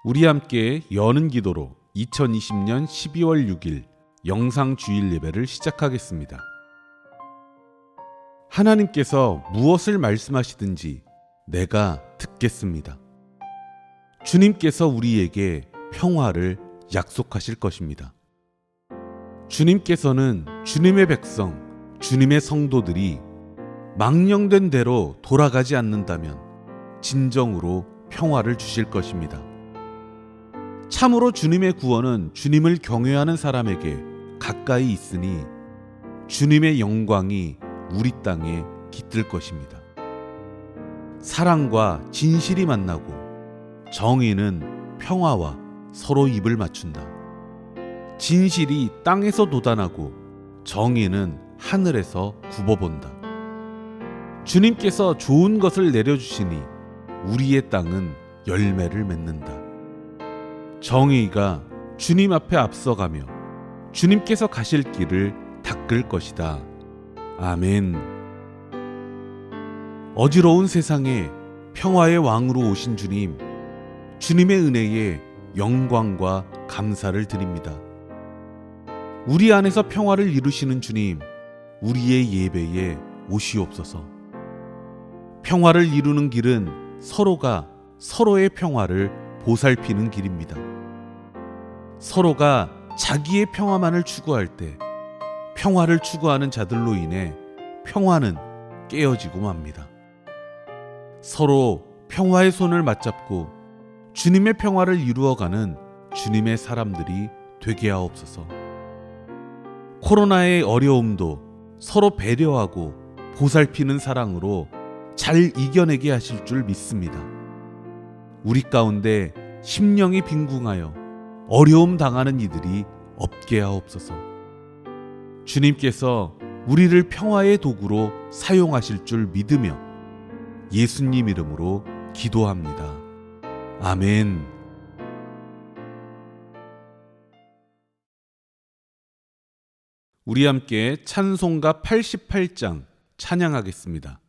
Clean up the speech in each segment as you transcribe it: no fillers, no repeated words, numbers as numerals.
우리 함께 여는 기도로 2020년 12월 6일 영상 주일 예배를 시작하겠습니다. 하나님께서 무엇을 말씀하시든지 내가 듣겠습니다. 주님께서 우리에게 평화를 약속하실 것입니다. 주님께서는 주님의 백성, 주님의 성도들이 망령된 대로 돌아가지 않는다면 진정으로 평화를 주실 것입니다. 참으로 주님의 구원은 주님을 경외하는 사람에게 가까이 있으니 주님의 영광이 우리 땅에 깃들 것입니다. 사랑과 진실이 만나고 정의는 평화와 서로 입을 맞춘다. 진실이 땅에서 돋아나고 정의는 하늘에서 굽어본다. 주님께서 좋은 것을 내려주시니 우리의 땅은 열매를 맺는다. 정의가 주님 앞에 앞서가며 주님께서 가실 길을 닦을 것이다. 아멘. 어지러운 세상에 평화의 왕으로 오신 주님, 주님의 은혜에 영광과 감사를 드립니다. 우리 안에서 평화를 이루시는 주님, 우리의 예배에 오시옵소서. 평화를 이루는 길은 서로가 서로의 평화를 보살피는 길입니다. 서로가 자기의 평화만을 추구할 때 평화를 추구하는 자들로 인해 평화는 깨어지고 맙니다. 서로 평화의 손을 맞잡고 주님의 평화를 이루어가는 주님의 사람들이 되게 하옵소서. 코로나의 어려움도 서로 배려하고 보살피는 사랑으로 잘 이겨내게 하실 줄 믿습니다. 우리 가운데 심령이 빈궁하여 어려움 당하는 이들이 없게 하옵소서. 주님께서 우리를 평화의 도구로 사용하실 줄 믿으며 예수님 이름으로 기도합니다. 아멘. 우리 함께 찬송가 88장 찬양하겠습니다.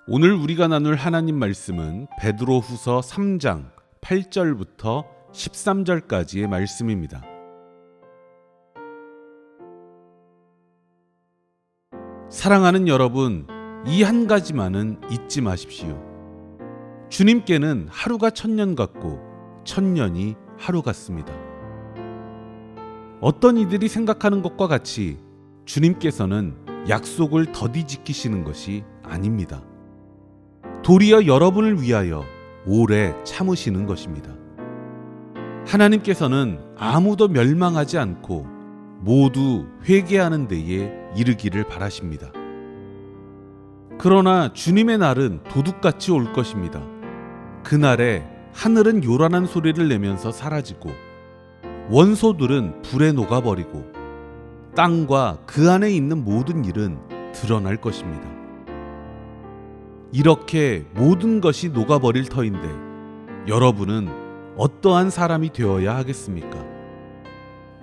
오늘 우리가 나눌 하나님 말씀은 베드로후서 3장 8절부터 13절까지의 말씀입니다. 사랑하는 여러분, 이 한 가지만은 잊지 마십시오. 주님께는 하루가 1000년 같고 1000년이 하루 같습니다. 어떤 이들이 생각하는 것과 같이 주님께서는 약속을 더디 지키시는 것이 아닙니다. 도리어 여러분을 위하여 오래 참으시는 것입니다. 하나님께서는 아무도 멸망하지 않고 모두 회개하는 데에 이르기를 바라십니다. 그러나 주님의 날은 도둑같이 올 것입니다. 그날에 하늘은 요란한 소리를 내면서 사라지고 원소들은 불에 녹아버리고 땅과 그 안에 있는 모든 일은 드러날 것입니다. 이렇게 모든 것이 녹아버릴 터인데 여러분은 어떠한 사람이 되어야 하겠습니까?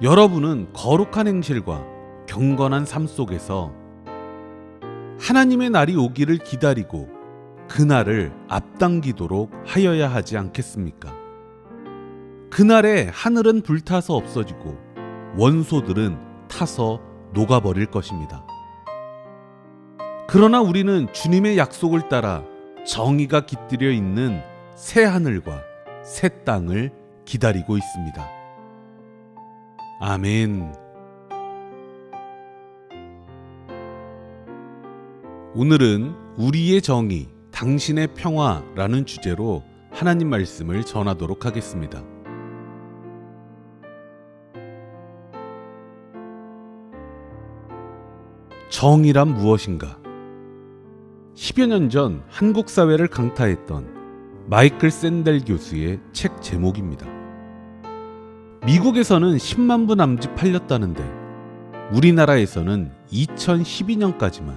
여러분은 거룩한 행실과 경건한 삶 속에서 하나님의 날이 오기를 기다리고 그날을 앞당기도록 하여야 하지 않겠습니까? 그날에 하늘은 불타서 없어지고 원소들은 타서 녹아버릴 것입니다. 그러나 우리는 주님의 약속을 따라 정의가 깃들여 있는 새 하늘과 새 땅을 기다리고 있습니다. 아멘. 오늘은 우리의 정의, 당신의 평화라는 주제로 하나님 말씀을 전하도록 하겠습니다. 정의란 무엇인가? 10여 년 전 한국 사회를 강타했던 마이클 샌델 교수의 책 제목입니다. 미국에서는 10만 부 남짓 팔렸다는데 우리나라에서는 2012년까지만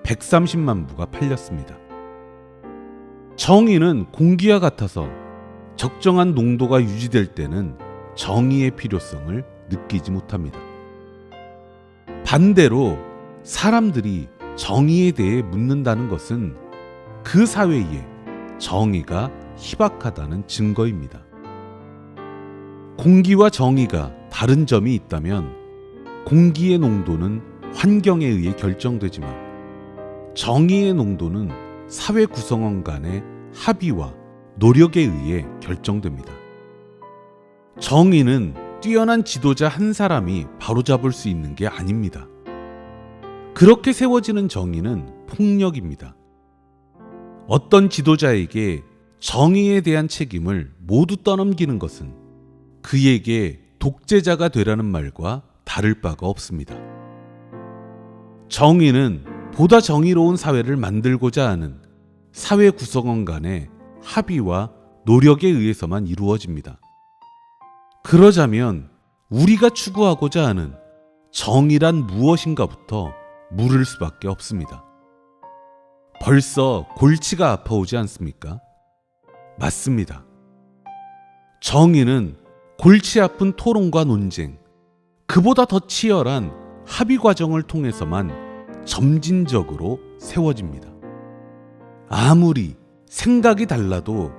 130만 부가 팔렸습니다. 정의는 공기와 같아서 적정한 농도가 유지될 때는 정의의 필요성을 느끼지 못합니다. 반대로 사람들이 정의에 대해 묻는다는 것은 그 사회에 정의가 희박하다는 증거입니다. 공기와 정의가 다른 점이 있다면 공기의 농도는 환경에 의해 결정되지만 정의의 농도는 사회 구성원 간의 합의와 노력에 의해 결정됩니다. 정의는 뛰어난 지도자 한 사람이 바로잡을 수 있는 게 아닙니다. 그렇게 세워지는 정의는 폭력입니다. 어떤 지도자에게 정의에 대한 책임을 모두 떠넘기는 것은 그에게 독재자가 되라는 말과 다를 바가 없습니다. 정의는 보다 정의로운 사회를 만들고자 하는 사회 구성원 간의 합의와 노력에 의해서만 이루어집니다. 그러자면 우리가 추구하고자 하는 정의란 무엇인가부터 물을 수밖에 없습니다. 벌써 골치가 아파오지 않습니까? 맞습니다. 정의는 골치 아픈 토론과 논쟁, 그보다 더 치열한 합의 과정을 통해서만 점진적으로 세워집니다. 아무리 생각이 달라도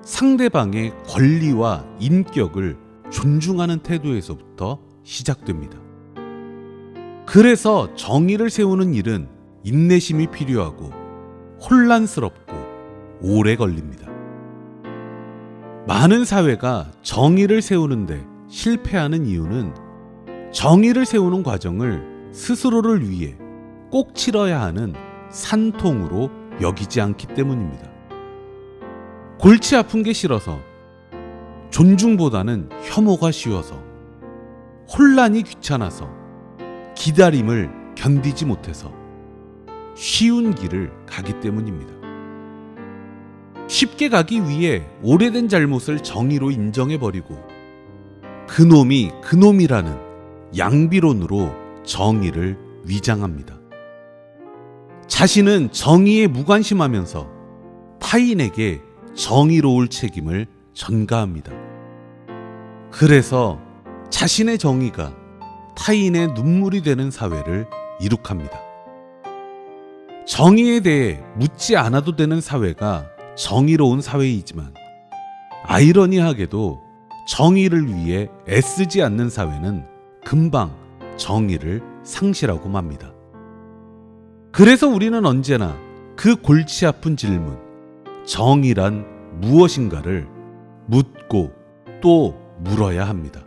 상대방의 권리와 인격을 존중하는 태도에서부터 시작됩니다. 그래서 정의를 세우는 일은 인내심이 필요하고 혼란스럽고 오래 걸립니다. 많은 사회가 정의를 세우는데 실패하는 이유는 정의를 세우는 과정을 스스로를 위해 꼭 치러야 하는 산통으로 여기지 않기 때문입니다. 골치 아픈 게 싫어서, 존중보다는 혐오가 쉬워서, 혼란이 귀찮아서, 기다림을 견디지 못해서 쉬운 길을 가기 때문입니다. 쉽게 가기 위해 오래된 잘못을 정의로 인정해버리고 그놈이 그놈이라는 양비론으로 정의를 위장합니다. 자신은 정의에 무관심하면서 타인에게 정의로울 책임을 전가합니다. 그래서 자신의 정의가 타인의 눈물이 되는 사회를 이룩합니다. 정의에 대해 묻지 않아도 되는 사회가 정의로운 사회이지만 아이러니하게도 정의를 위해 애쓰지 않는 사회는 금방 정의를 상실하고 맙니다. 그래서 우리는 언제나 그 골치 아픈 질문, 정의란 무엇인가를 묻고 또 물어야 합니다.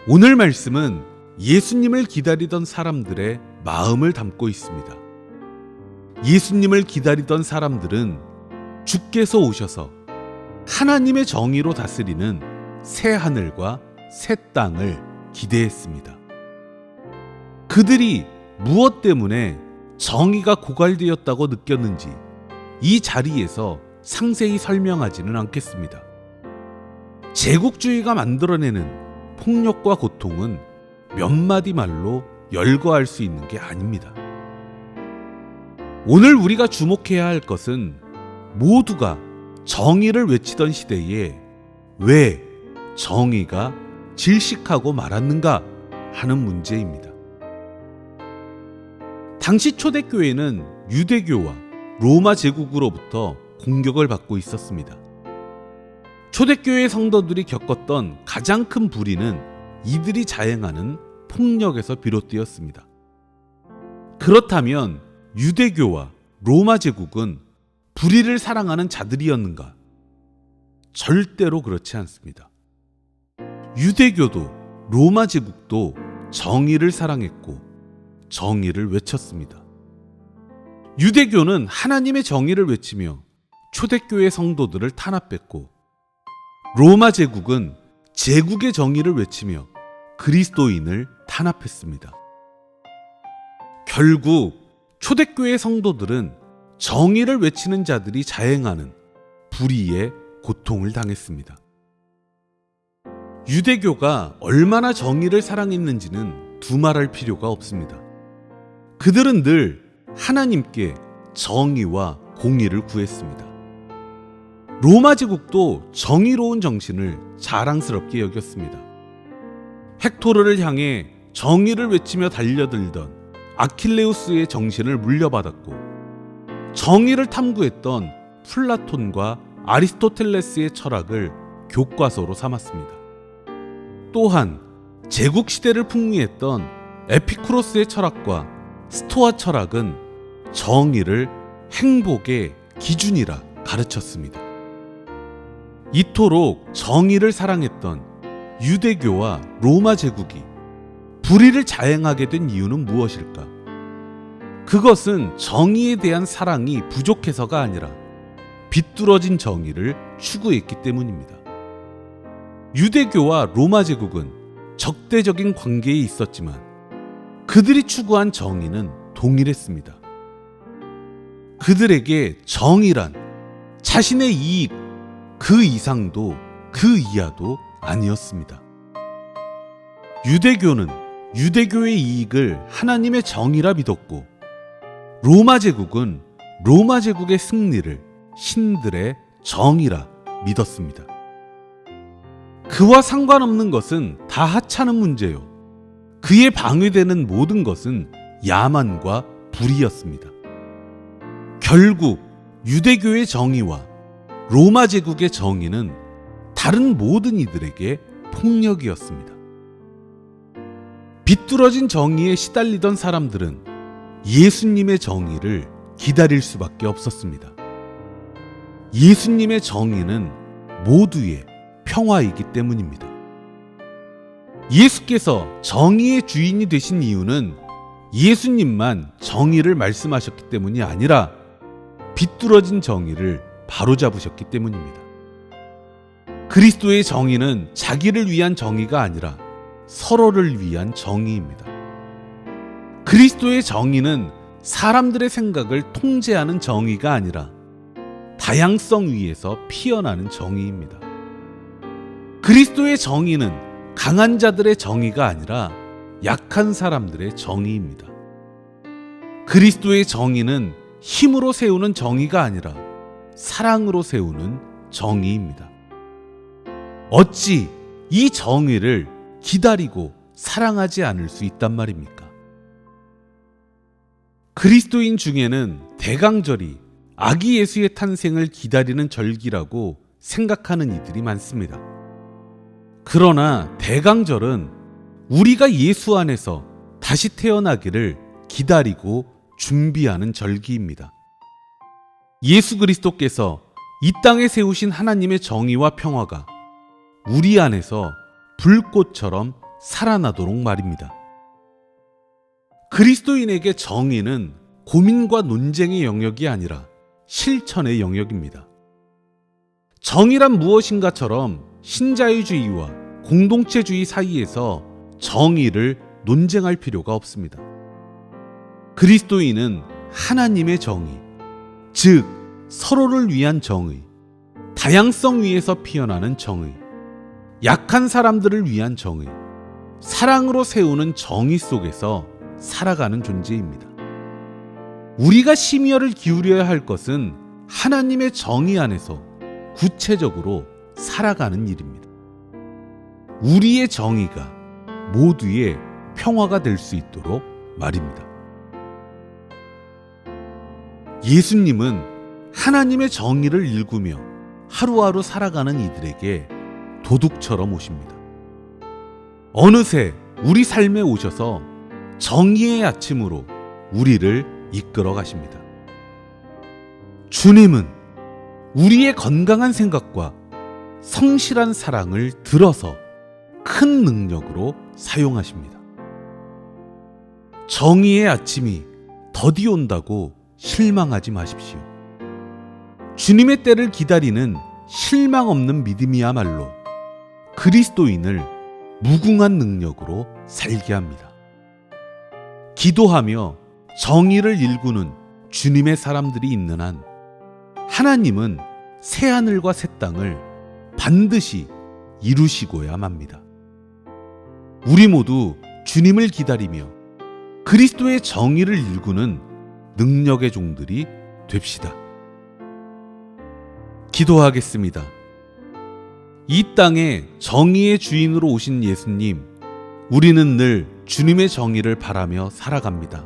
오늘 말씀은 예수님을 기다리던 사람들의 마음을 담고 있습니다. 예수님을 기다리던 사람들은 주께서 오셔서 하나님의 정의로 다스리는 새 하늘과 새 땅을 기대했습니다. 그들이 무엇 때문에 정의가 고갈되었다고 느꼈는지 이 자리에서 상세히 설명하지는 않겠습니다. 제국주의가 만들어내는 폭력과 고통은 몇 마디 말로 열거할 수 있는 게 아닙니다. 오늘 우리가 주목해야 할 것은 모두가 정의를 외치던 시대에 왜 정의가 질식하고 말았는가 하는 문제입니다. 당시 초대교회는 유대교와 로마 제국으로부터 공격을 받고 있었습니다. 초대교회 성도들이 겪었던 가장 큰 불의는 이들이 자행하는 폭력에서 비롯되었습니다. 그렇다면 유대교와 로마 제국은 불의를 사랑하는 자들이었는가? 절대로 그렇지 않습니다. 유대교도 로마 제국도 정의를 사랑했고 정의를 외쳤습니다. 유대교는 하나님의 정의를 외치며 초대교회 성도들을 탄압했고 로마 제국은 제국의 정의를 외치며 그리스도인을 탄압했습니다. 결국 초대교회 성도들은 정의를 외치는 자들이 자행하는 불의의 고통을 당했습니다. 유대교가 얼마나 정의를 사랑했는지는 두말할 필요가 없습니다. 그들은 늘 하나님께 정의와 공의를 구했습니다. 로마 제국도 정의로운 정신을 자랑스럽게 여겼습니다. 헥토르를 향해 정의를 외치며 달려들던 아킬레우스의 정신을 물려받았고 정의를 탐구했던 플라톤과 아리스토텔레스의 철학을 교과서로 삼았습니다. 또한 제국시대를 풍미했던 에피쿠로스의 철학과 스토아 철학은 정의를 행복의 기준이라 가르쳤습니다. 이토록 정의를 사랑했던 유대교와 로마 제국이 불의를 자행하게 된 이유는 무엇일까? 그것은 정의에 대한 사랑이 부족해서가 아니라 비뚤어진 정의를 추구했기 때문입니다. 유대교와 로마 제국은 적대적인 관계에 있었지만 그들이 추구한 정의는 동일했습니다. 그들에게 정의란 자신의 이익 그 이상도 그 이하도 아니었습니다. 유대교는 유대교의 이익을 하나님의 정의라 믿었고 로마 제국은 로마 제국의 승리를 신들의 정의라 믿었습니다. 그와 상관없는 것은 다 하찮은 문제요. 그에 방해되는 모든 것은 야만과 불의였습니다. 결국 유대교의 정의와 로마 제국의 정의는 다른 모든 이들에게 폭력이었습니다. 비뚤어진 정의에 시달리던 사람들은 예수님의 정의를 기다릴 수밖에 없었습니다. 예수님의 정의는 모두의 평화이기 때문입니다. 예수께서 정의의 주인이 되신 이유는 예수님만 정의를 말씀하셨기 때문이 아니라 비뚤어진 정의를 바로잡으셨기 때문입니다. 그리스도의 정의는 자기를 위한 정의가 아니라 서로를 위한 정의입니다. 그리스도의 정의는 사람들의 생각을 통제하는 정의가 아니라 다양성 위에서 피어나는 정의입니다. 그리스도의 정의는 강한 자들의 정의가 아니라 약한 사람들의 정의입니다. 그리스도의 정의는 힘으로 세우는 정의가 아니라 사랑으로 세우는 정의입니다. 어찌 이 정의를 기다리고 사랑하지 않을 수 있단 말입니까? 그리스도인 중에는 대강절이 아기 예수의 탄생을 기다리는 절기라고 생각하는 이들이 많습니다. 그러나 대강절은 우리가 예수 안에서 다시 태어나기를 기다리고 준비하는 절기입니다. 예수 그리스도께서 이 땅에 세우신 하나님의 정의와 평화가 우리 안에서 불꽃처럼 살아나도록 말입니다. 그리스도인에게 정의는 고민과 논쟁의 영역이 아니라 실천의 영역입니다. 정의란 무엇인가처럼 신자유주의와 공동체주의 사이에서 정의를 논쟁할 필요가 없습니다. 그리스도인은 하나님의 정의, 즉 서로를 위한 정의, 다양성 위에서 피어나는 정의, 약한 사람들을 위한 정의, 사랑으로 세우는 정의 속에서 살아가는 존재입니다. 우리가 심혈을 기울여야 할 것은 하나님의 정의 안에서 구체적으로 살아가는 일입니다. 우리의 정의가 모두의 평화가 될 수 있도록 말입니다. 예수님은 하나님의 정의를 일구며 하루하루 살아가는 이들에게 도둑처럼 오십니다. 어느새 우리 삶에 오셔서 정의의 아침으로 우리를 이끌어 가십니다. 주님은 우리의 건강한 생각과 성실한 사랑을 들어서 큰 능력으로 사용하십니다. 정의의 아침이 더디 온다고 실망하지 마십시오. 주님의 때를 기다리는 실망 없는 믿음이야말로 그리스도인을 무궁한 능력으로 살게 합니다. 기도하며 정의를 일구는 주님의 사람들이 있는 한 하나님은 새하늘과 새 땅을 반드시 이루시고야 맙니다. 우리 모두 주님을 기다리며 그리스도의 정의를 일구는 능력의 종들이 됩시다. 기도하겠습니다. 이 땅에 정의의 주인으로 오신 예수님, 우리는 늘 주님의 정의를 바라며 살아갑니다.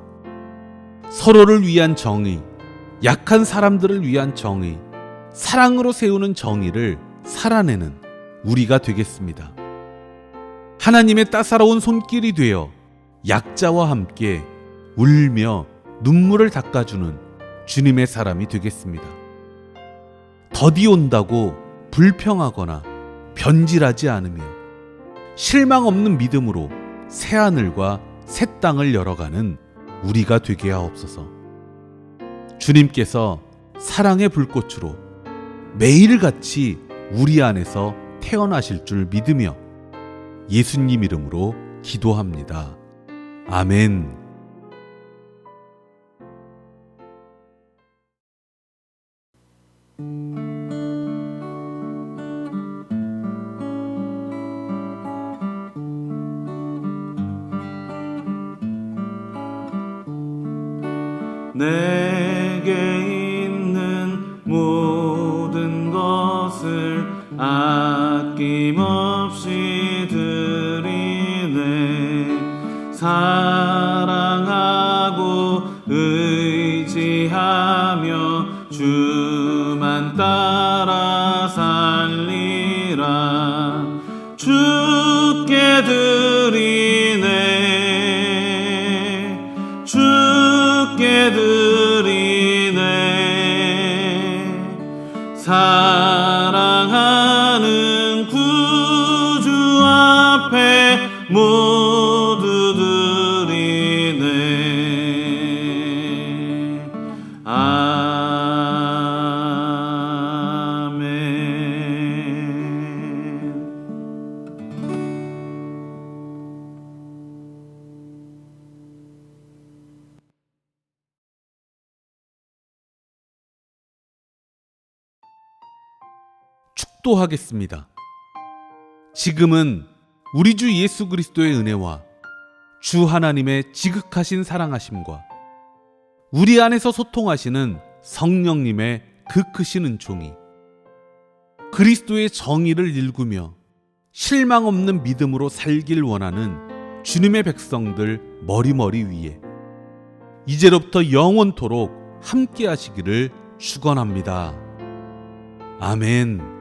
서로를 위한 정의, 약한 사람들을 위한 정의, 사랑으로 세우는 정의를 살아내는 우리가 되겠습니다. 하나님의 따사로운 손길이 되어 약자와 함께 울며 눈물을 닦아주는 주님의 사람이 되겠습니다. 더디 온다고 불평하거나 변질하지 않으며 실망 없는 믿음으로 새하늘과 새 땅을 열어가는 우리가 되게 하옵소서. 주님께서 사랑의 불꽃으로 매일같이 우리 안에서 태어나실 줄 믿으며 예수님 이름으로 기도합니다. 아멘. 내게 있는 모든 것을 아낌없이 드리네. 사랑하고 의지하며 주만 따라 살리라. 주께 드리네. 주께 드리네. 사랑하는 구주 앞에 모두 드리네. 아멘. 축도하겠습니다. 지금은 우리 주 예수 그리스도의 은혜와 주 하나님의 지극하신 사랑하심과 우리 안에서 소통하시는 성령님의 그 크신 은총이 그리스도의 정의를 일구며 실망 없는 믿음으로 살길 원하는 주님의 백성들 머리머리 위에 이제로부터 영원토록 함께 하시기를 축원합니다. 아멘.